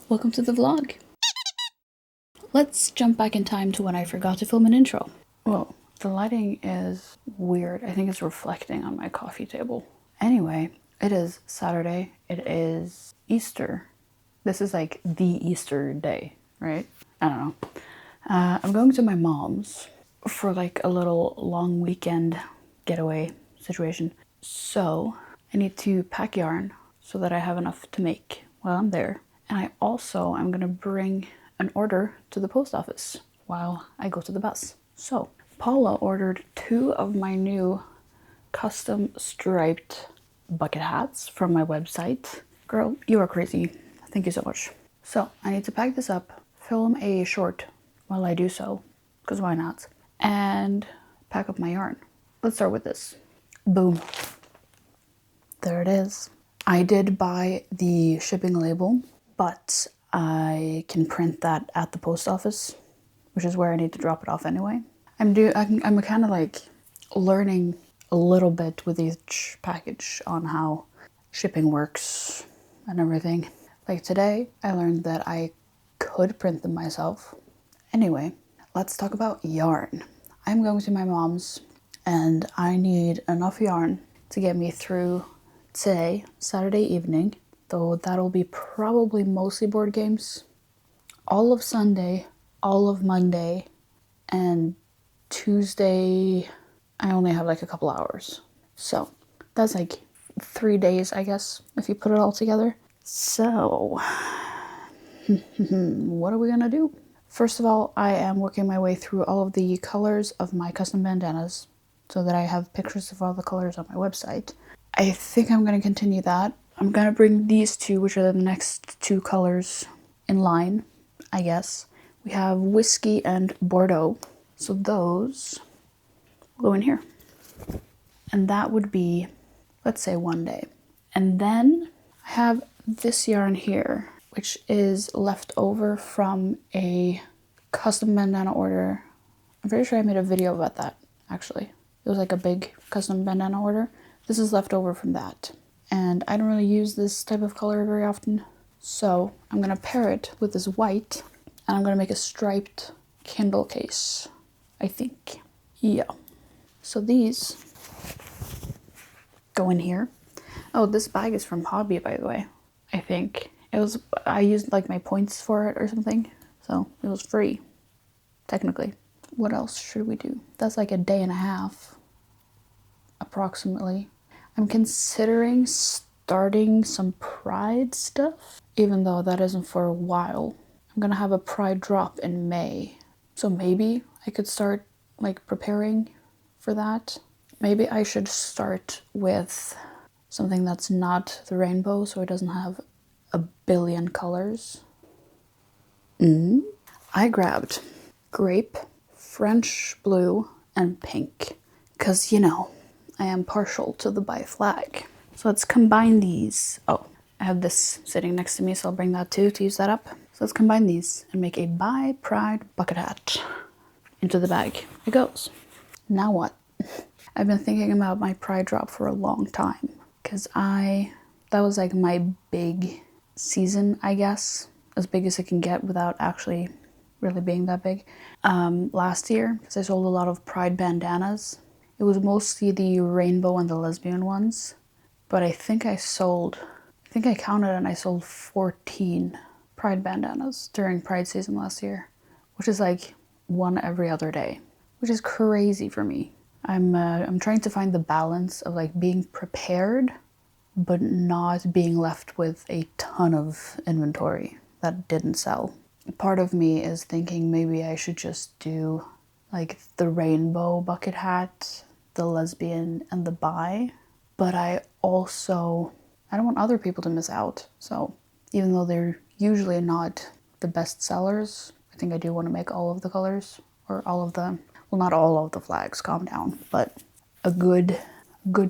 Welcome to the vlog. Let's jump back in time to when I forgot to film an intro. Whoa, the lighting is weird. I think it's reflecting on my coffee table. Anyway, it is Saturday. It is Easter. This is like the Easter day, right? I don't know. I'm going to my mom's for like a little long weekend getaway situation. So I need to pack yarn so that I have enough to make while I'm there. And I'm gonna bring an order to the post office while I go to the bus. So Paula ordered 2 of my new custom striped bucket hats from my website. Girl, you are crazy. Thank you so much. So I need to pack this up, film a short while I do so, because why not? And pack up my yarn. Let's start with this. Boom. There it is. I did buy the shipping label, but I can print that at the post office, which is where I need to drop it off anyway. I'm kind of like learning a little bit with each package on how shipping works and everything. Like today, I learned that I could print them myself. Anyway, let's talk about yarn. I'm going to my mom's and I need enough yarn to get me through today, Saturday evening, though that'll be probably mostly board games, all of Sunday, all of Monday, and Tuesday, I only have like a couple hours. So that's like 3 days, I guess, if you put it all together. So, what are we gonna do? First of all, I am working my way through all of the colors of my custom bandanas so that I have pictures of all the colors on my website. I think I'm gonna continue that. I'm gonna bring these 2, which are the next 2 colors, in line, I guess. We have Whiskey and Bordeaux. So those go in here. And that would be, let's say, 1 day. And then I have this yarn here, which is left over from a custom bandana order. I'm pretty sure I made a video about that, actually. It was like a big custom bandana order. This is left over from that. And I don't really use this type of color very often. So I'm gonna pair it with this white and I'm gonna make a striped Kindle case, I think. Yeah. So these go in here. Oh, this bag is from Hobby, by the way. I think I used like my points for it or something, so it was free, technically. What else should we do? That's like a day and a half, approximately. I'm considering starting some Pride stuff, even though that isn't for a while. I'm gonna have a Pride drop in May, so maybe I could start like preparing for that. Maybe I should start with something that's not the rainbow, so it doesn't have a billion colors. I grabbed grape, French blue, and pink, because, you know, I am partial to the bi flag. So let's combine these. Oh, I have this sitting next to me, so I'll bring that too to use that up. So let's combine these and make a bi pride bucket hat. Into the bag it goes. Now what? I've been thinking about my Pride drop for a long time, because that was like my big season, I guess, as big as it can get without actually really being that big. Last year, because I sold a lot of Pride bandanas. It was mostly the rainbow and the lesbian ones, but I think I counted and I sold 14 Pride bandanas during Pride season last year, which is like 1 every other day, which is crazy for me. I'm trying to find the balance of like being prepared but not being left with a ton of inventory that didn't sell. Part of me is thinking maybe I should just do like the rainbow bucket hat, the lesbian, and the bi, but I don't want other people to miss out. So even though they're usually not the best sellers, I think I do want to make all of the colors, or all of the, well, not all of the flags, calm down, but a good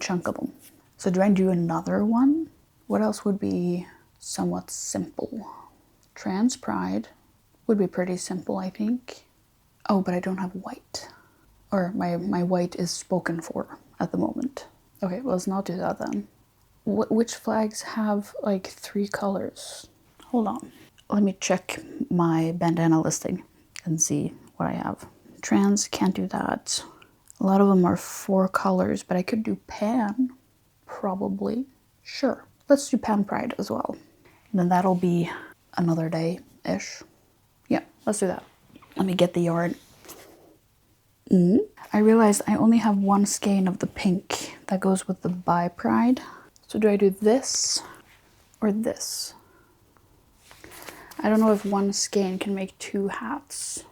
chunk of them. So do I do another one? What else would be somewhat simple? Trans Pride would be pretty simple, I think. Oh, but I don't have white. Or my white is spoken for at the moment. Okay, well, let's not do that then. Which flags have like 3 colors? Hold on. Let me check my bandana listing and see what I have. Trans, can't do that. A lot of them are 4 colors, but I could do pan, probably. Sure, let's do pan pride as well. And then that'll be another day-ish. Yeah, let's do that. Let me get the yarn. I realized I only have 1 skein of the pink that goes with the by pride. So do I do this or this? I don't know if 1 skein can make 2 hats.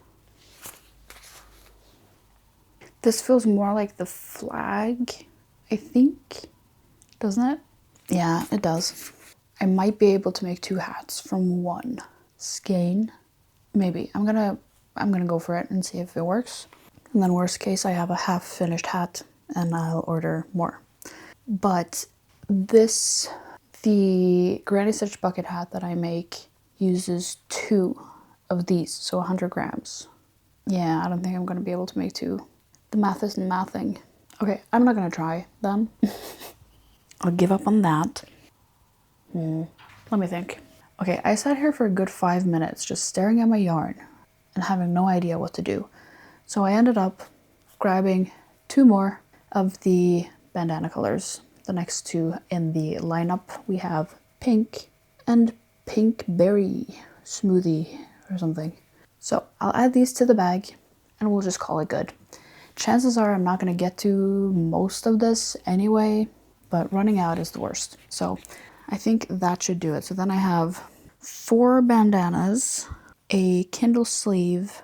This feels more like the flag, I think. Doesn't it? Yeah, it does. I might be able to make 2 hats from 1 skein. Maybe. I'm gonna go for it and see if it works. And then worst case, I have a half finished hat and I'll order more. But this, the granny stitch bucket hat that I make uses 2 of these, so 100 grams. Yeah, I don't think I'm gonna be able to make 2. The math isn't mathing. Okay, I'm not gonna try then. I'll give up on that. Let me think. Okay, I sat here for a good 5 minutes just staring at my yarn and having no idea what to do. So I ended up grabbing 2 more of the bandana colors. The next 2 in the lineup, we have pink and pink berry smoothie or something. So I'll add these to the bag and we'll just call it good. Chances are I'm not going to get to most of this anyway, but running out is the worst. So I think that should do it. So then I have 4 bandanas, a Kindle sleeve,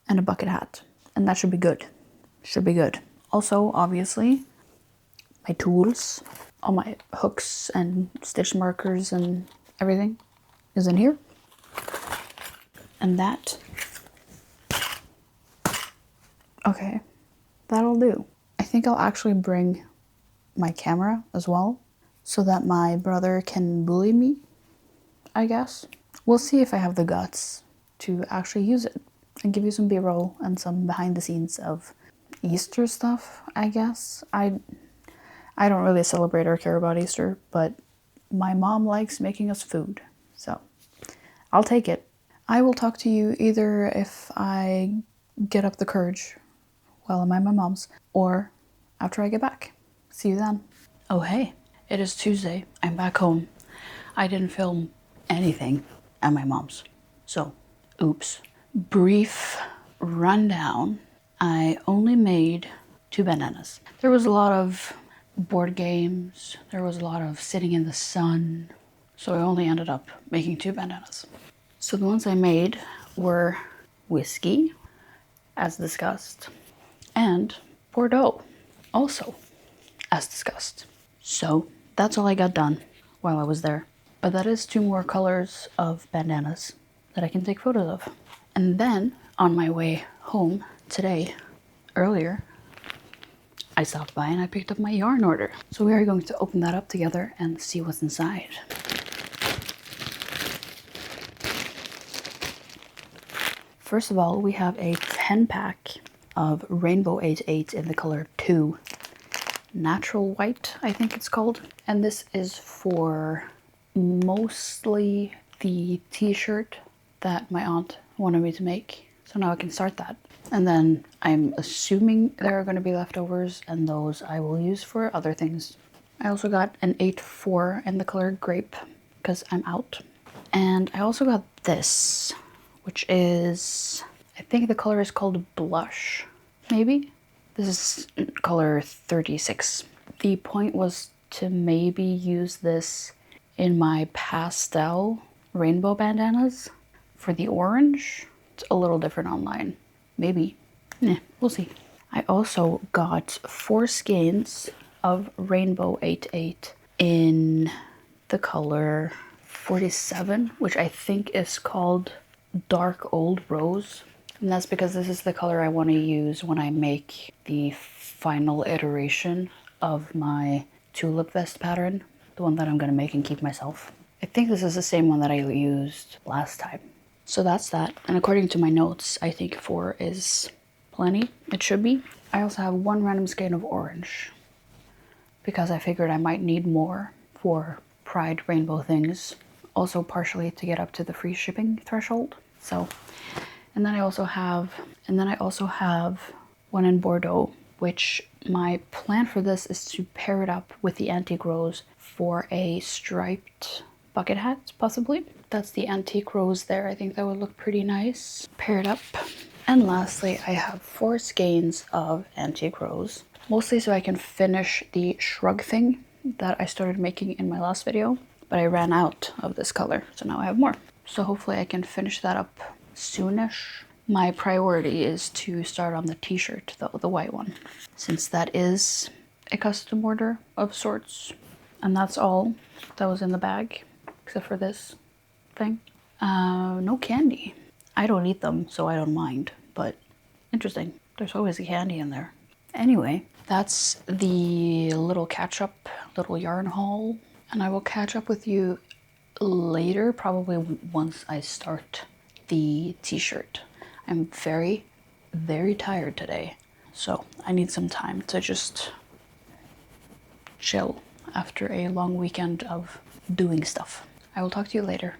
and a bucket hat. And that should be good. Should be good. Also, obviously, my tools, all my hooks and stitch markers and everything is in here. And that, okay, that'll do. I think I'll actually bring my camera as well so that my brother can bully me, I guess. We'll see if I have the guts to actually use it and give you some B-roll and some behind the scenes of Easter stuff, I guess. I don't really celebrate or care about Easter, but my mom likes making us food, so I'll take it. I will talk to you either if I get up the courage while I'm at my mom's or after I get back. See you then. Oh hey, it is Tuesday. I'm back home. I didn't film anything at my mom's, so oops. Brief rundown. I only made 2 bandanas. There was a lot of board games. There was a lot of sitting in the sun. So I only ended up making 2 bandanas. So the ones I made were whiskey, as discussed, and Bordeaux, also as discussed. So that's all I got done while I was there. But that is 2 more colors of bandanas that I can take photos of. And then on my way home today, earlier, I stopped by and I picked up my yarn order. So we are going to open that up together and see what's inside. First of all, we have a 10-pack of Rainbow 88 in the color 2. Natural White, I think it's called. And this is for mostly the t-shirt that my aunt wanted me to make. So now I can start that. And then I'm assuming there are going to be leftovers, and those I will use for other things. I also got an 8-4 in the color Grape because I'm out. And I also got this, which is, I think the color is called Blush, maybe? This is color 36. The point was to maybe use this in my pastel rainbow bandanas for the orange. It's a little different online. Maybe. We'll see. I also got 4 skeins of Rainbow 88 in the color 47, which I think is called Dark Old Rose. And that's because this is the color I want to use when I make the final iteration of my tulip vest pattern, the one that I'm going to make and keep myself. I think this is the same one that I used last time. So that's that. And according to my notes, I think 4 is plenty. It should be. I also have 1 random skein of orange because I figured I might need more for Pride rainbow things also partially to get up to the free shipping threshold. So, and then I also have one in Bordeaux, which my plan for this is to pair it up with the Antique Rose for a striped bucket hat, possibly. That's the Antique Rose there. I think that would look pretty nice paired up. And lastly, I have 4 skeins of Antique Rose, mostly so I can finish the shrug thing that I started making in my last video, but I ran out of this color, so now I have more. So hopefully I can finish that up soonish. My priority is to start on the t-shirt, the white one, since that is a custom order of sorts. And that's all that was in the bag, except for this thing. No candy. I don't eat them, so I don't mind, but interesting. There's always a candy in there. Anyway, that's the little catch-up, little yarn haul, and I will catch up with you later, probably once I start the t-shirt. I'm very, very tired today, so I need some time to just chill after a long weekend of doing stuff. I will talk to you later.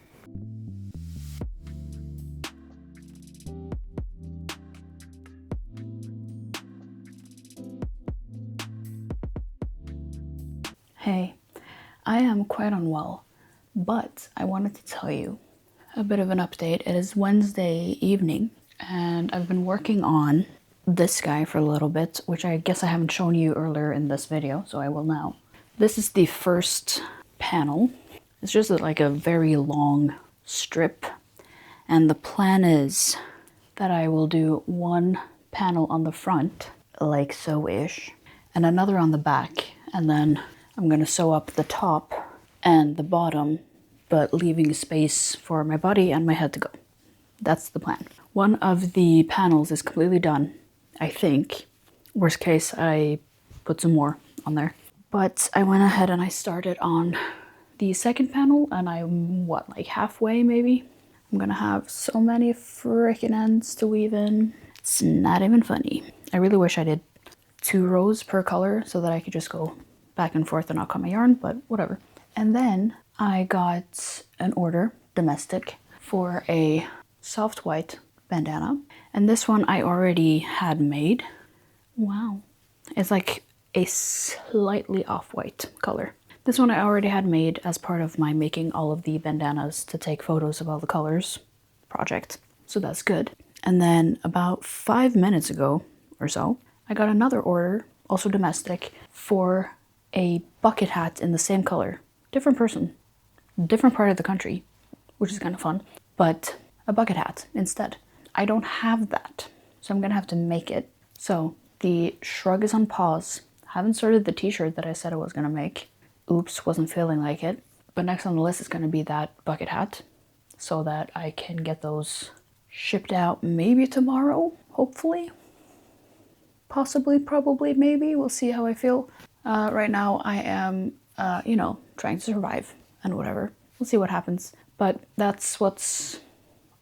Hey, I am quite unwell, but I wanted to tell you a bit of an update. It is Wednesday evening, and I've been working on this guy for a little bit, which I guess I haven't shown you earlier in this video, so I will now. This is the first panel. It's just like a very long strip, and the plan is that I will do one panel on the front, like so-ish, and another on the back, and then I'm gonna sew up the top and the bottom, but leaving space for my body and my head to go. That's the plan. One of the panels is completely done, I think. Worst case, I put some more on there. But I went ahead and I started on the second panel, and I'm, like halfway maybe? I'm gonna have so many freaking ends to weave in. It's not even funny. I really wish I did 2 rows per color so that I could just go back and forth and not cut my yarn, but whatever. And then I got an order, domestic, for a soft white bandana. And this one I already had made. Wow. It's like a slightly off-white color. This one I already had made as part of my making all of the bandanas to take photos of all the colors project. So that's good. And then about 5 minutes ago or so, I got another order, also domestic, for a bucket hat in the same color. Different person, different part of the country, which is kind of fun, but a bucket hat instead. I don't have that, so I'm gonna have to make it. So the shrug is on pause. I haven't started the t-shirt that I said I was gonna make. Oops, wasn't feeling like it. But next on the list is gonna be that bucket hat, so that I can get those shipped out maybe tomorrow, hopefully. Possibly, probably, maybe. We'll see how I feel. Right now I am, trying to survive and whatever. We'll see what happens. But that's what's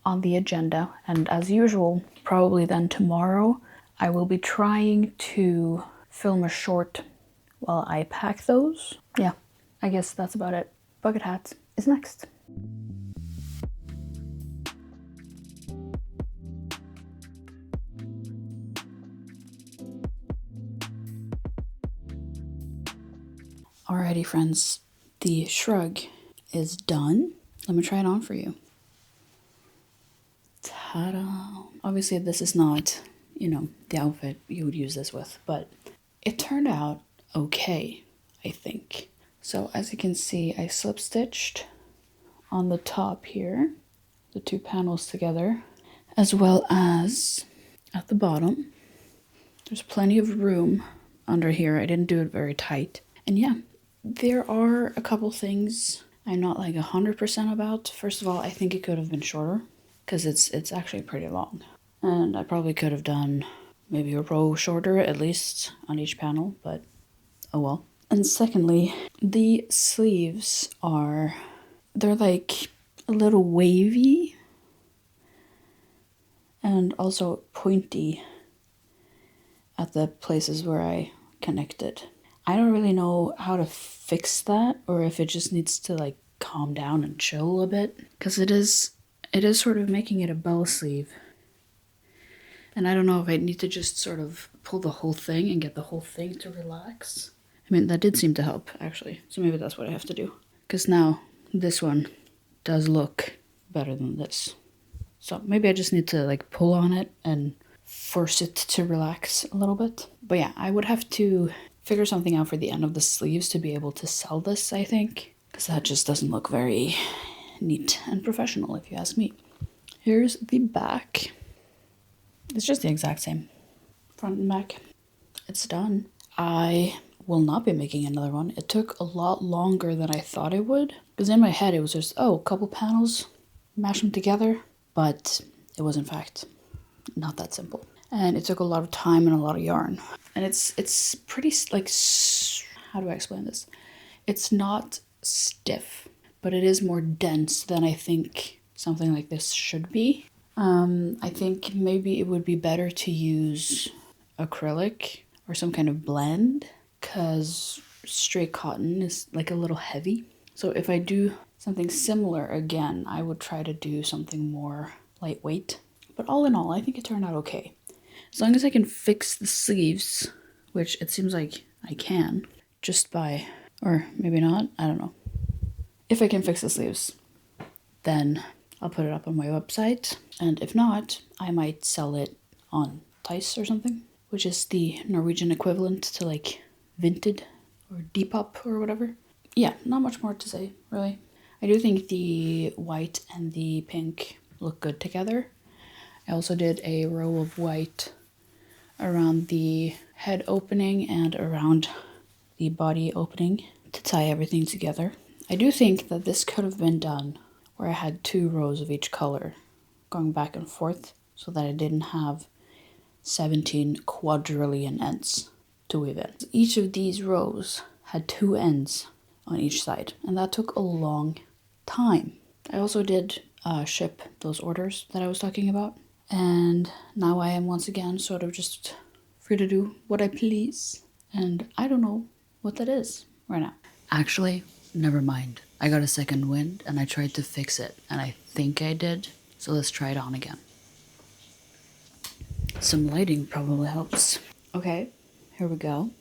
on the agenda. And as usual, probably then tomorrow, I will be trying to film a short while I pack those. Yeah, I guess that's about it. Bucket hat is next. Alrighty friends, the shrug is done. Let me try it on for you. Ta-da! Obviously this is not, the outfit you would use this with, but it turned out okay, I think. So as you can see, I slip stitched on the top here, the 2 panels together, as well as at the bottom. There's plenty of room under here. I didn't do it very tight. And yeah, there are a couple things I'm not like 100% about. First of all, I think it could have been shorter because it's actually pretty long. And I probably could have done maybe a row shorter at least on each panel, but oh well. And secondly, the sleeves they're like a little wavy and also pointy at the places where I connected. I don't really know how to fix that, or if it just needs to like calm down and chill a bit, because it is sort of making it a bell sleeve. And I don't know if I need to just sort of pull the whole thing and get the whole thing to relax. I mean, that did seem to help, actually. So maybe that's what I have to do. Because now this one does look better than this. So maybe I just need to like pull on it and force it to relax a little bit. But yeah, I would have to figure something out for the end of the sleeves to be able to sell this, I think. Because that just doesn't look very neat and professional, if you ask me. Here's the back. It's just the exact same, front and back. It's done. I will not be making another one. It took a lot longer than I thought it would, because in my head it was just, oh, a couple panels, mash them together, but it was in fact not that simple. And it took a lot of time and a lot of yarn. And it's pretty, like, how do I explain this? It's not stiff, but it is more dense than I think something like this should be. I think maybe it would be better to use acrylic or some kind of blend, because straight cotton is like a little heavy. So if I do something similar again, I would try to do something more lightweight. But all in all, I think it turned out okay. As long as I can fix the sleeves, which it seems like I can, just by, or maybe not, I don't know. If I can fix the sleeves, then I'll put it up on my website. And if not, I might sell it on Tice or something, which is the Norwegian equivalent to like Vinted or Depop or whatever. Yeah, not much more to say, really. I do think the white and the pink look good together. I also did a row of white around the head opening and around the body opening to tie everything together. I do think that this could have been done where I had 2 rows of each color going back and forth, so that I didn't have 17 quadrillion ends to weave in. Each of these rows had 2 ends on each side, and that took a long time. I also did ship those orders that I was talking about, and now I am once again sort of just free to do what I please, and I don't know what that is right now. Actually, never mind. I got a second wind and I tried to fix it, and I think I did, so let's try it on again. Some lighting probably helps. Okay, here we go.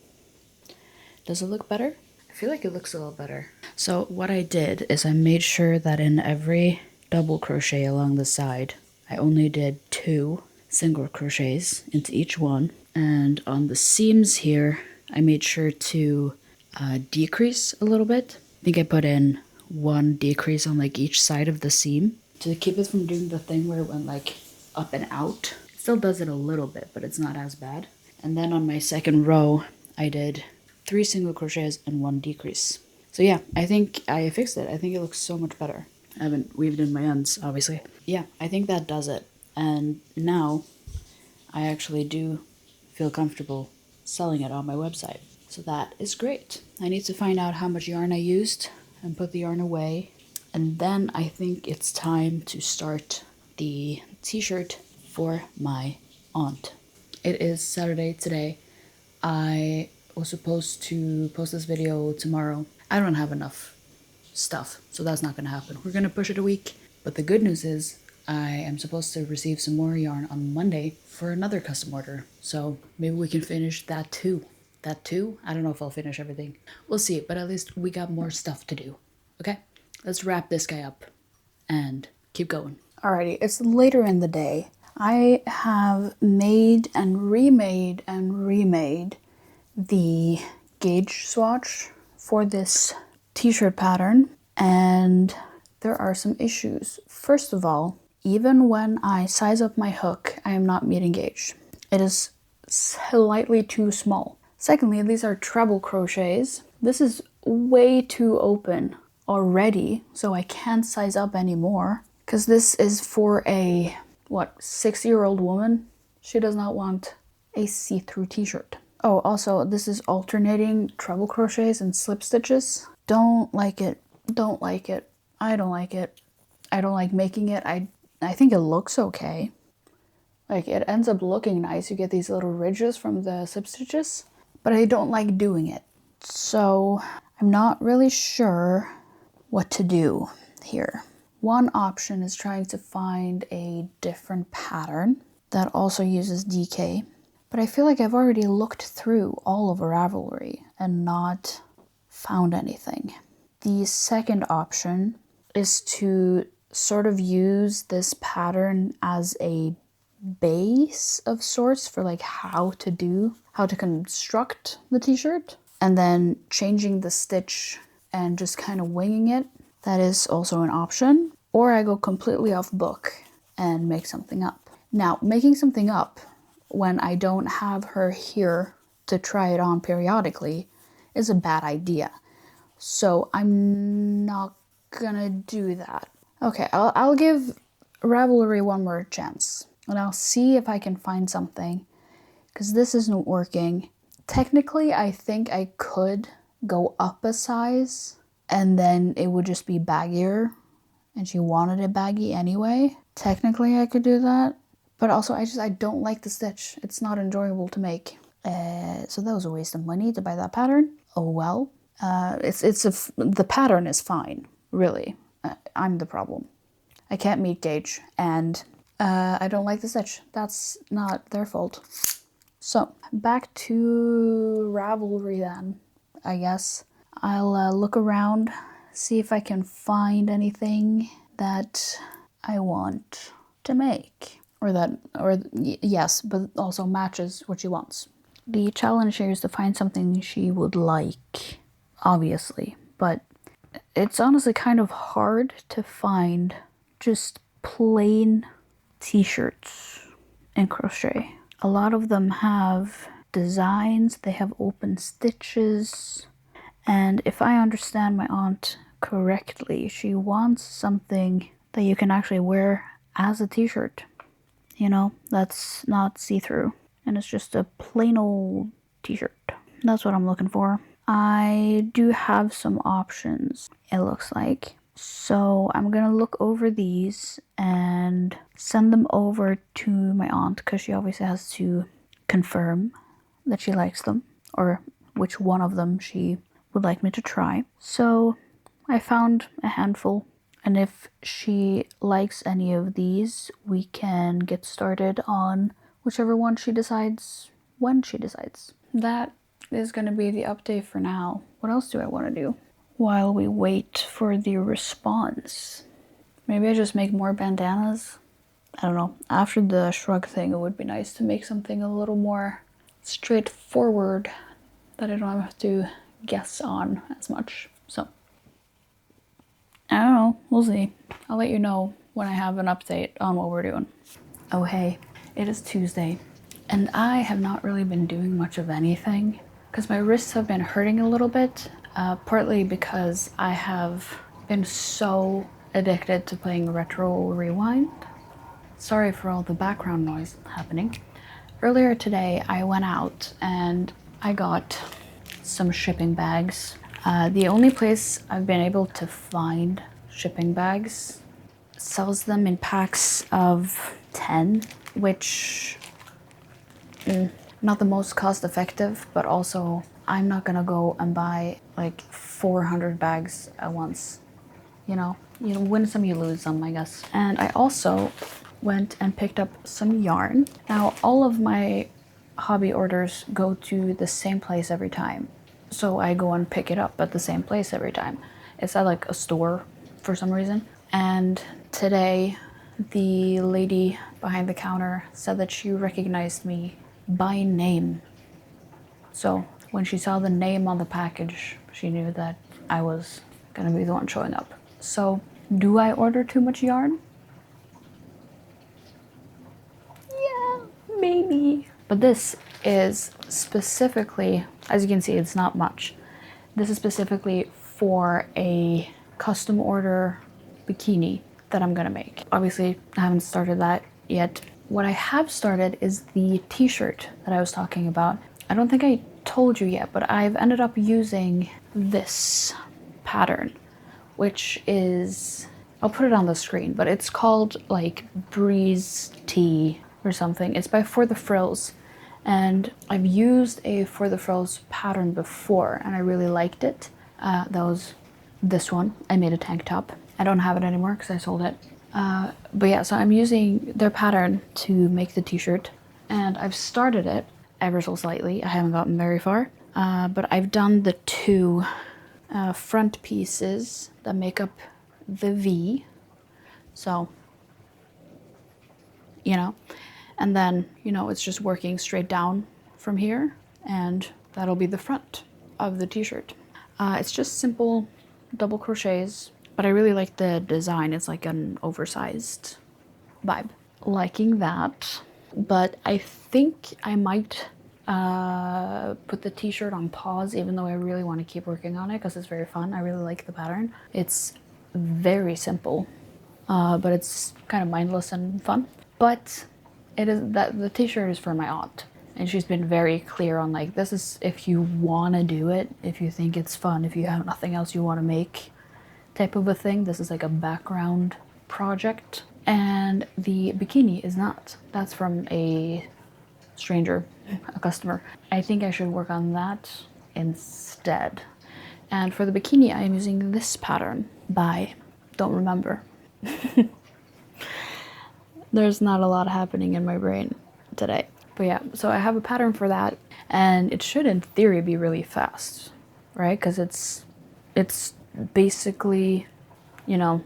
Does it look better? I feel like it looks a little better. So what I did is I made sure that in every double crochet along the side, I only did 2 single crochets into each one. And on the seams here, I made sure to decrease a little bit. I think I put in 1 decrease on like each side of the seam to keep it from doing the thing where it went like up and out. It still does it a little bit, but it's not as bad. And then on my second row, I did 3 single crochets and 1 decrease. So yeah, I think I fixed it. I think it looks so much better. I haven't weaved in my ends, obviously. Yeah, I think that does it. And now I actually do feel comfortable selling it on my website. So that is great. I need to find out how much yarn I used and put the yarn away. And then I think it's time to start the t-shirt for my aunt. It is Saturday today. I was supposed to post this video tomorrow. I don't have enough stuff, so that's not gonna happen. We're gonna push it a week. But the good news is I am supposed to receive some more yarn on Monday for another custom order. So maybe we can finish that too. That too? I don't know if I'll finish everything. We'll see, but at least we got more stuff to do. Okay? Let's wrap this guy up and keep going. Alrighty, it's later in the day. I have made and remade the gauge swatch for this t-shirt pattern, and there are some issues. First of all, even when I size up my hook, I am not meeting gauge. It is slightly too small. Secondly, these are treble crochets. This is way too open already, so I can't size up anymore, because this is for a, 6-year-old woman? She does not want a see-through t-shirt. Oh, also, this is alternating treble crochets and slip stitches. Don't like it. Don't like it. I don't like it. I don't like making it. I think it looks okay. Like, it ends up looking nice. You get these little ridges from the slip stitches, but I don't like doing it. So I'm not really sure what to do here. One option is trying to find a different pattern that also uses DK, but I feel like I've already looked through all of Ravelry and not found anything. The second option is to sort of use this pattern as a base of sorts for like how to construct the t-shirt, and then changing the stitch and just kind of winging it. That is also an option. Or I go completely off book and make something up. Now, making something up when I don't have her here to try it on periodically is a bad idea. So I'm not gonna do that. Okay, I'll give Ravelry one more chance, and I'll see if I can find something, because this isn't working. Technically, I think I could go up a size and then it would just be baggier, and she wanted it baggy anyway. Technically, I could do that, but also I don't like the stitch. It's not enjoyable to make. So that was a waste of money to buy that pattern. Oh well. The pattern is fine, really. I'm the problem. I can't meet gauge, and I don't like the stitch. That's not their fault. So back to Ravelry then, I guess. I'll look around, see if I can find anything that I want to make, yes, but also matches what she wants. The challenge here is to find something she would like, obviously, but it's honestly kind of hard to find just plain t-shirts in crochet. A lot of them have designs, they have open stitches, and if I understand my aunt correctly, she wants something that you can actually wear as a t-shirt, you know, that's not see-through, and it's just a plain old t-shirt. That's what I'm looking for. I do have some options, it looks like. So I'm gonna look over these and send them over to my aunt, because she obviously has to confirm that she likes them, or which one of them she would like me to try. So I found a handful, and if she likes any of these, we can get started on whichever one she decides when she decides. That is going to be the update for now. What else do I want to do while we wait for the response? Maybe I just make more bandanas? I don't know. After the shrug thing, it would be nice to make something a little more straightforward that I don't have to guess on as much. So, I don't know. We'll see. I'll let you know when I have an update on what we're doing. Oh hey, it is Tuesday, and I have not really been doing much of anything because my wrists have been hurting a little bit, partly because I have been so addicted to playing Retro Rewind. Sorry for all the background noise happening. Earlier today, I went out and I got some shipping bags. The only place I've been able to find shipping bags sells them in packs of 10, which not the most cost effective, but also I'm not gonna go and buy like 400 bags at once. You know, you win some, you lose some, I guess. And I also went and picked up some yarn. Now, all of my hobby orders go to the same place every time. So I go and pick it up at the same place every time. It's at like a store for some reason. And today, the lady behind the counter said that she recognized me by name. So when she saw the name on the package, she knew that I was gonna be the one showing up. So, do I order too much yarn? Yeah, maybe. But this is specifically, as you can see, it's not much. This is specifically for a custom order bikini that I'm gonna make. Obviously, I haven't started that yet. What I have started is the t-shirt that I was talking about. I don't think I told you yet, but I've ended up using this pattern, which is, I'll put it on the screen, but it's called like Breeze Tee or something. It's by For the Frills, and I've used a For the Frills pattern before and I really liked it. That was this one. I made a tank top. I don't have it anymore because I sold it. But yeah, so I'm using their pattern to make the t-shirt, and I've started it ever so slightly. I haven't gotten very far, but I've done the two front pieces that make up the V. So, you know, and then, you know, it's just working straight down from here, and that'll be the front of the t-shirt. It's just simple double crochets, but I really like the design. It's like an oversized vibe. Liking that, but I think I might put the t-shirt on pause, even though I really want to keep working on it because it's very fun. I really like the pattern. It's very simple, but it's kind of mindless and fun. But it is that the t-shirt is for my aunt, and she's been very clear on like, this is if you want to do it, if you think it's fun, if you have nothing else you want to make type of a thing. This is like a background project. And the bikini is not. That's from a stranger, a customer. I think I should work on that instead. And for the bikini, I am using this pattern by, don't remember. There's not a lot happening in my brain today. But yeah, so I have a pattern for that, and it should in theory be really fast, right? Because it's basically, you know,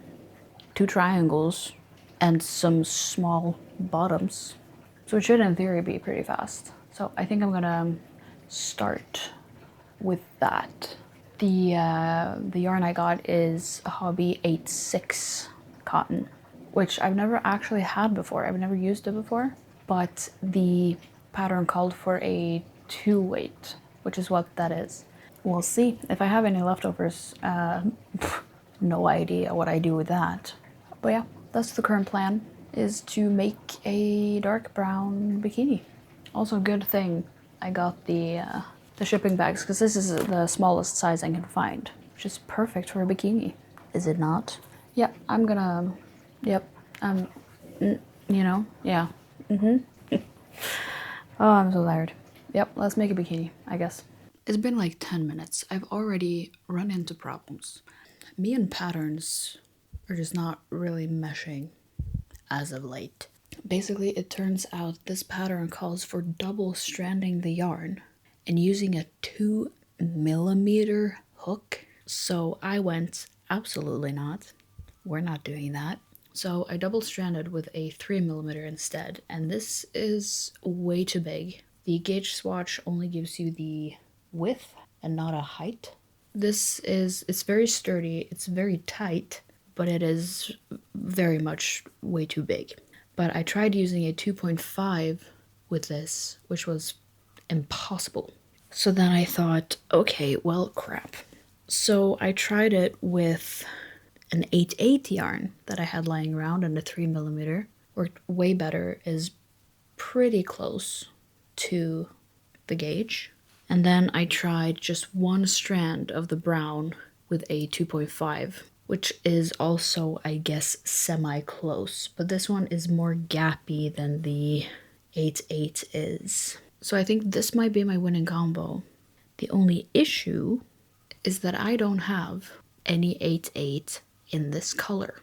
two triangles and some small bottoms. So it should in theory be pretty fast. So I think I'm gonna start with that. The yarn I got is a Hobby 8/6 cotton, which I've never actually had before. I've never used it before, but the pattern called for a 2-weight, which is what that is. We'll see if I have any leftovers. No idea what I do with that. But yeah, that's the current plan, is to make a dark brown bikini. Also, good thing I got the shipping bags, because this is the smallest size I can find, which is perfect for a bikini. Is it not? Yeah, I'm gonna, yep, you know, yeah, oh, I'm so tired. Yep, let's make a bikini, I guess. It's been like 10 minutes. I've already run into problems. Me and patterns are just not really meshing as of late. Basically, it turns out this pattern calls for double stranding the yarn and using a 2mm hook. So I went, absolutely not. We're not doing that. So I double stranded with a 3mm instead, and this is way too big. The gauge swatch only gives you the width and not a height. It's very sturdy, it's very tight, but it is very much way too big. But I tried using a 2.5 with this, which was impossible. So then I thought, okay, well, crap. So I tried it with an 8/8 yarn that I had lying around, and a 3mm. Worked way better, is pretty close to the gauge. And then I tried just one strand of the brown with a 2.5, which is also, I guess, semi-close. But this one is more gappy than the 8/8 is. So I think this might be my winning combo. The only issue is that I don't have any 8/8 in this color.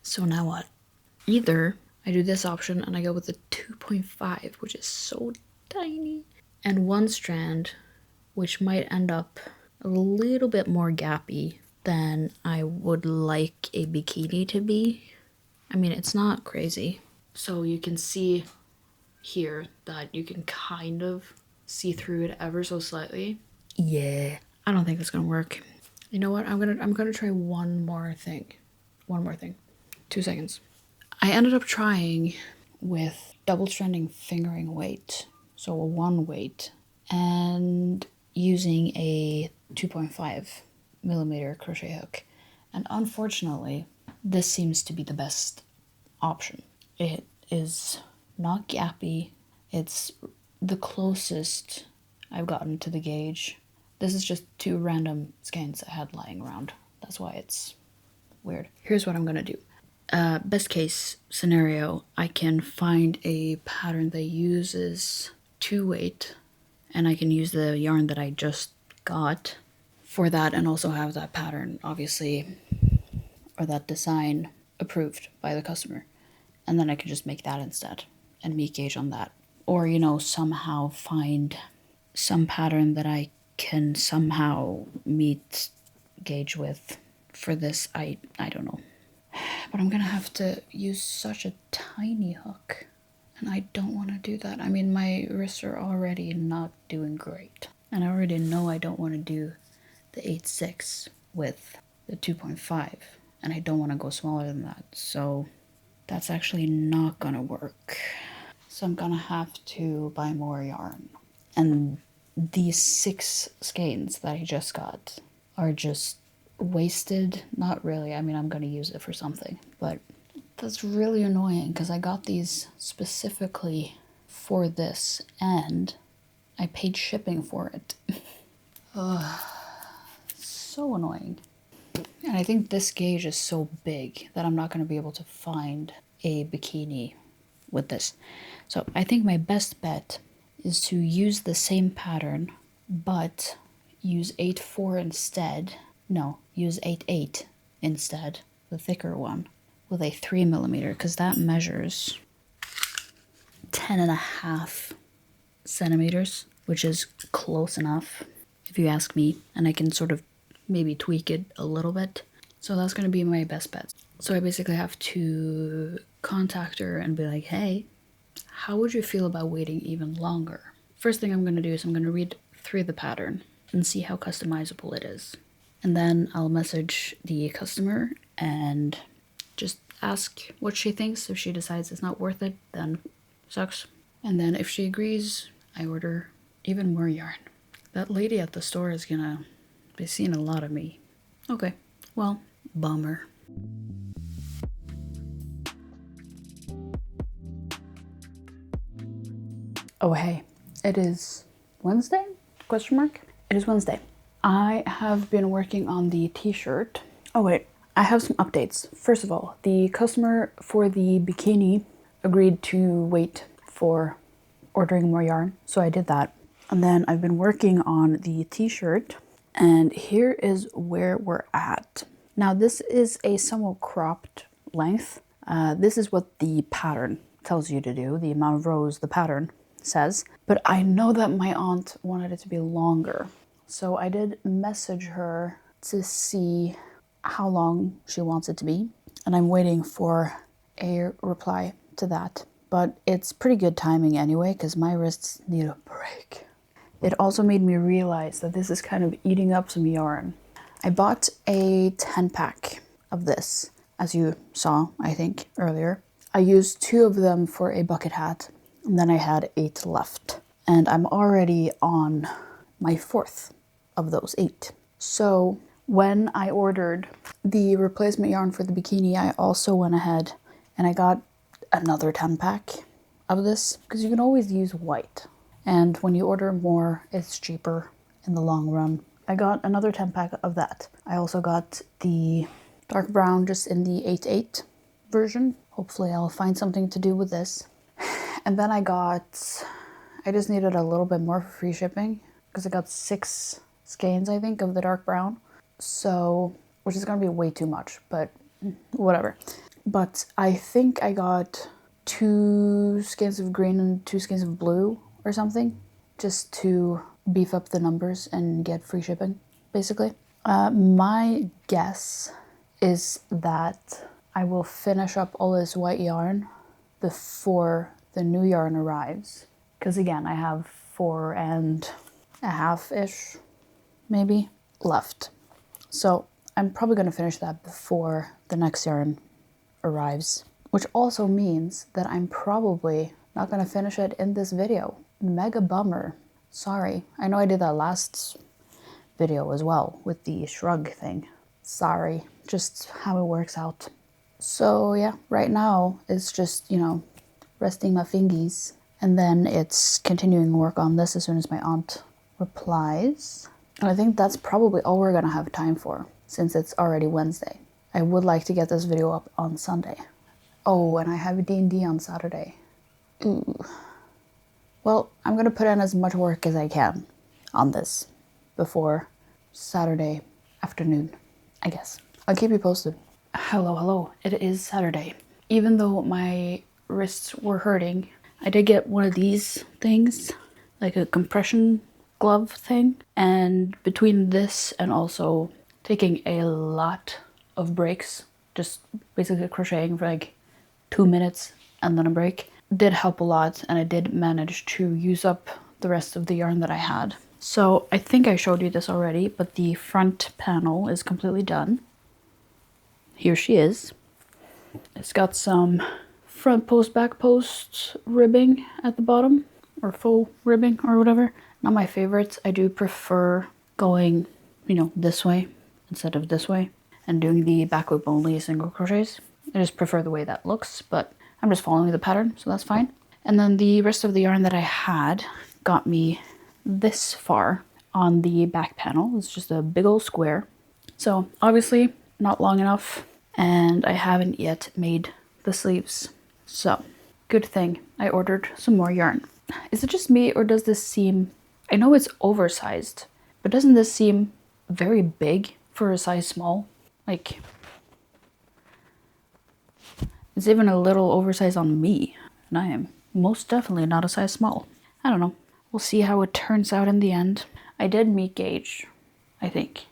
So now what? Either I do this option and I go with the 2.5, which is so tiny, and one strand, which might end up a little bit more gappy than I would like a bikini to be. I mean, it's not crazy. So you can see here that you can kind of see through it ever so slightly. Yeah, I don't think that's gonna work. You know what? I'm gonna try one more thing. 2 seconds. I ended up trying with double stranding fingering weight, so a 1 weight, and using a 2.5mm crochet hook. And unfortunately, this seems to be the best option. It is not gappy. It's the closest I've gotten to the gauge. This is just 2 random skeins I had lying around. That's why it's weird. Here's what I'm gonna do. Best case scenario, I can find a pattern that uses 2 weight, and I can use the yarn that I just got for that and also have that pattern, obviously, or that design approved by the customer. And then I can just make that instead and meet gauge on that. Or, you know, somehow find some pattern that I can somehow meet gauge with for this. I don't know. But I'm gonna have to use such a tiny hook. And I don't want to do that. I mean, my wrists are already not doing great. And I already know I don't want to do the 8.6 with the 2.5. And I don't want to go smaller than that. So that's actually not gonna work. So I'm gonna have to buy more yarn. And these 6 skeins that I just got are just wasted. Not really. I mean, I'm gonna use it for something. But that's really annoying because I got these specifically for this and I paid shipping for it. Ugh, so annoying. And I think this gauge is so big that I'm not going to be able to find a bikini with this. So I think my best bet is to use the same pattern, but use 8.4 instead. No, use 8.8 instead, the thicker one, with a 3mm, because that measures 10.5 centimeters, which is close enough, if you ask me, and I can sort of maybe tweak it a little bit. So that's going to be my best bet. So I basically have to contact her and be like, hey, how would you feel about waiting even longer? First thing I'm going to do is I'm going to read through the pattern and see how customizable it is. And then I'll message the customer and just ask what she thinks. If she decides it's not worth it, then sucks. And then if she agrees, I order even more yarn. That lady at the store is gonna be seeing a lot of me. Okay, well, bummer. Oh hey, it is Wednesday? Question mark? It is Wednesday. I have been working on the t-shirt. Oh wait, I have some updates. First of all, the customer for the bikini agreed to wait for ordering more yarn, so I did that. And then I've been working on the t-shirt, and here is where we're at. Now this is a somewhat cropped length. This is what the pattern tells you to do, the amount of rows the pattern says. But I know that my aunt wanted it to be longer. So I did message her to see how long she wants it to be. And I'm waiting for a reply to that. But it's pretty good timing anyway, because my wrists need a break. It also made me realize that this is kind of eating up some yarn. I bought a 10-pack of this, as you saw, I think, earlier. I used 2 of them for a bucket hat, and then I had 8 left. And I'm already on my 4th of those 8. So when I ordered the replacement yarn for the bikini, I also went ahead and I got another 10-pack of this, because you can always use white. And when you order more, it's cheaper in the long run. I got another 10-pack of that. I also got the dark brown just in the 8.8 version. Hopefully I'll find something to do with this. And then I just needed a little bit more for free shipping, because I got 6 skeins, I think, of the dark brown. So, which is gonna be way too much, but whatever. But I think I got 2 skeins of green and 2 skeins of blue or something, just to beef up the numbers and get free shipping, basically. My guess is that I will finish up all this white yarn before the new yarn arrives. Because again, I have 4.5-ish, maybe, left. So I'm probably going to finish that before the next yarn arrives. Which also means that I'm probably not going to finish it in this video. Mega bummer. Sorry. I know I did that last video as well with the shrug thing. Sorry. Just how it works out. So yeah, right now it's just, you know, resting my fingies. And then it's continuing work on this as soon as my aunt replies. And I think that's probably all we're gonna have time for, since it's already Wednesday. I would like to get this video up on Sunday. Oh, and I have D&D on Saturday. Ooh. Well, I'm gonna put in as much work as I can on this before Saturday afternoon, I guess. I'll keep you posted. Hello. It is Saturday. Even though my wrists were hurting, I did get one of these things, like a compression glove thing. And between this and also taking a lot of breaks, just basically crocheting for like 2 minutes and then a break, did help a lot, and I did manage to use up the rest of the yarn that I had. So I think I showed you this already, but the front panel is completely done. Here she is. It's got some front post, back post ribbing at the bottom, or faux ribbing or whatever. Not my favorites. I do prefer going, this way instead of this way and doing the back loop only single crochets. I just prefer the way that looks, but I'm just following the pattern, so that's fine. And then the rest of the yarn that I had got me this far on the back panel. It's just a big old square. So obviously not long enough, and I haven't yet made the sleeves. So good thing I ordered some more yarn. Is it just me, or does this seem, I know it's oversized, but doesn't this seem very big for a size small? Like, it's even a little oversized on me, and I am most definitely not a size small. I don't know. We'll see how it turns out in the end. I did meet gauge, I think,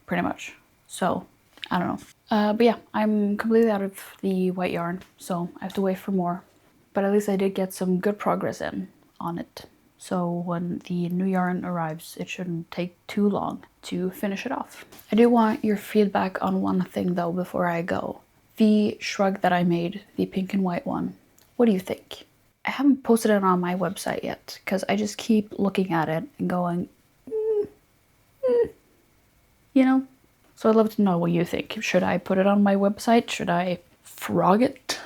pretty much. So, I don't know. But yeah, I'm completely out of the white yarn, so I have to wait for more. But at least I did get some good progress in on it. So when the new yarn arrives, it shouldn't take too long to finish it off. I do want your feedback on one thing though before I go. The shrug that I made, the pink and white one, what do you think? I haven't posted it on my website yet because I just keep looking at it and going, So I'd love to know what you think. Should I put it on my website? Should I frog it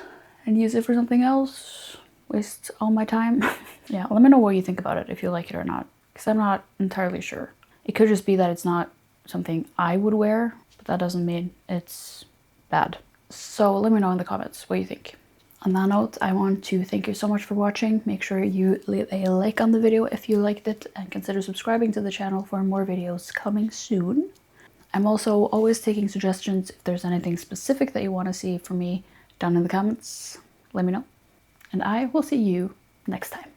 and use it for something else? Waste all my time? Yeah, let me know what you think about it, if you like it or not, because I'm not entirely sure. It could just be that it's not something I would wear, but that doesn't mean it's bad. So let me know in the comments what you think. On that note, I want to thank you so much for watching. Make sure you leave a like on the video if you liked it, and consider subscribing to the channel for more videos coming soon. I'm also always taking suggestions. If there's anything specific that you want to see from me down in the comments, let me know. And I will see you next time.